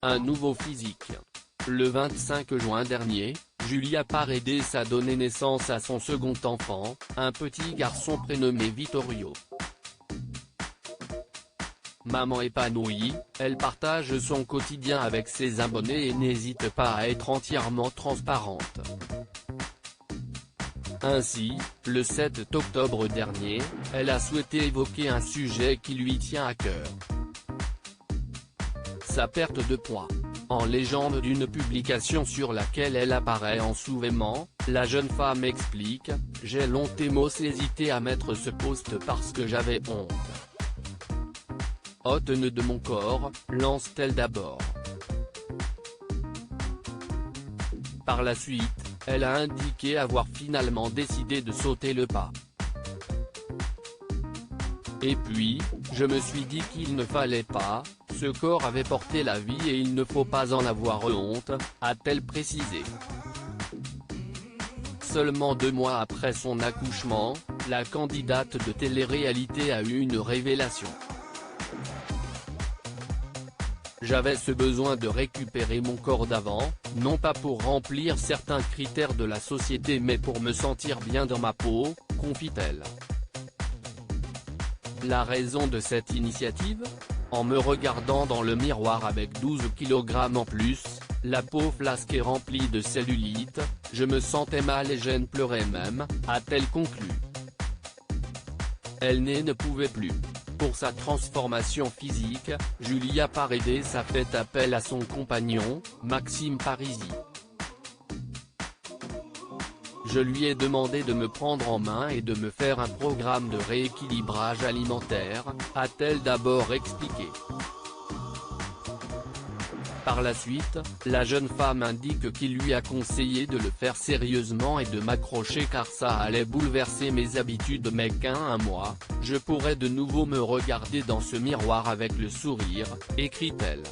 un nouveau physique. Le 25 juin dernier, Julia Paredes a donné naissance à son second enfant, un petit garçon prénommé Vittorio. Maman épanouie, elle partage son quotidien avec ses abonnés et n'hésite pas à être entièrement transparente. Ainsi, le 7 octobre dernier, elle a souhaité évoquer un sujet qui lui tient à cœur. Sa perte de poids. En légende d'une publication sur laquelle elle apparaît en sous-vêtements, la jeune femme explique « J'ai longtemps hésité à mettre ce post parce que j'avais honte. Honte de mon corps », lance-t-elle d'abord. Par la suite, elle a indiqué avoir finalement décidé de sauter le pas. Et puis, je me suis dit qu'il ne fallait pas, ce corps avait porté la vie et il ne faut pas en avoir honte, a-t-elle précisé. Seulement 2 mois après son accouchement, la candidate de télé-réalité a eu une révélation. J'avais ce besoin de récupérer mon corps d'avant, non pas pour remplir certains critères de la société mais pour me sentir bien dans ma peau, confie-t-elle. La raison de cette initiative ? En me regardant dans le miroir avec 12 kg en plus, la peau flasque et remplie de cellulite, je me sentais mal et j'en pleurais même, a-t-elle conclu. Elle ne pouvait plus. Pour sa transformation physique, Julia Paredes a fait appel à son compagnon, Maxime Parisi. Je lui ai demandé de me prendre en main et de me faire un programme de rééquilibrage alimentaire, a-t-elle d'abord expliqué. Par la suite, la jeune femme indique qu'il lui a conseillé de le faire sérieusement et de m'accrocher car ça allait bouleverser mes habitudes mais qu'un mois, je pourrais de nouveau me regarder dans ce miroir avec le sourire, écrit-elle.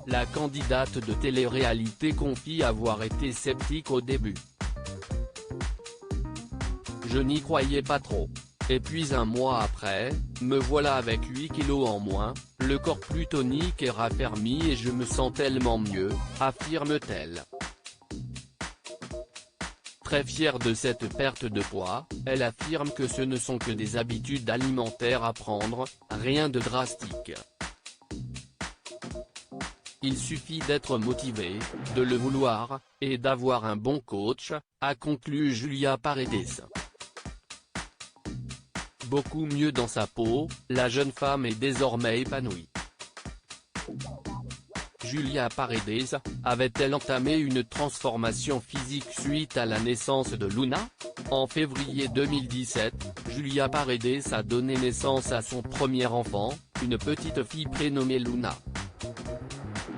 La candidate de télé-réalité confie avoir été sceptique au début. Je n'y croyais pas trop. Et puis 1 mois après, me voilà avec 8 kilos en moins, le corps plus tonique et raffermi et je me sens tellement mieux, affirme-t-elle. Très fière de cette perte de poids, elle affirme que ce ne sont que des habitudes alimentaires à prendre, rien de drastique. Il suffit d'être motivé, de le vouloir, et d'avoir un bon coach, a conclu Julia Paredes. Beaucoup mieux dans sa peau, la jeune femme est désormais épanouie. Julia Paredes, avait-elle entamé une transformation physique suite à la naissance de Luna ? En février 2017, Julia Paredes a donné naissance à son premier enfant, une petite fille prénommée Luna.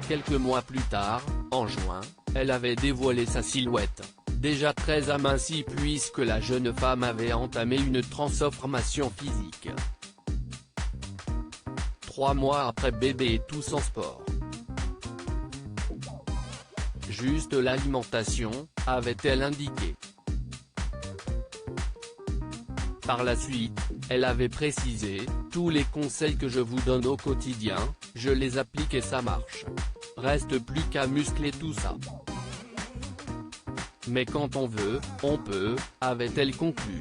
Quelques mois plus tard, en juin, elle avait dévoilé sa silhouette, déjà très amincie puisque la jeune femme avait entamé une transformation physique. 3 mois après bébé et tout sans sport. Juste l'alimentation, avait-elle indiqué. Par la suite, elle avait précisé, tous les conseils que je vous donne au quotidien, je les applique et ça marche. Reste plus qu'à muscler tout ça. Mais quand on veut, on peut, avait-elle conclu.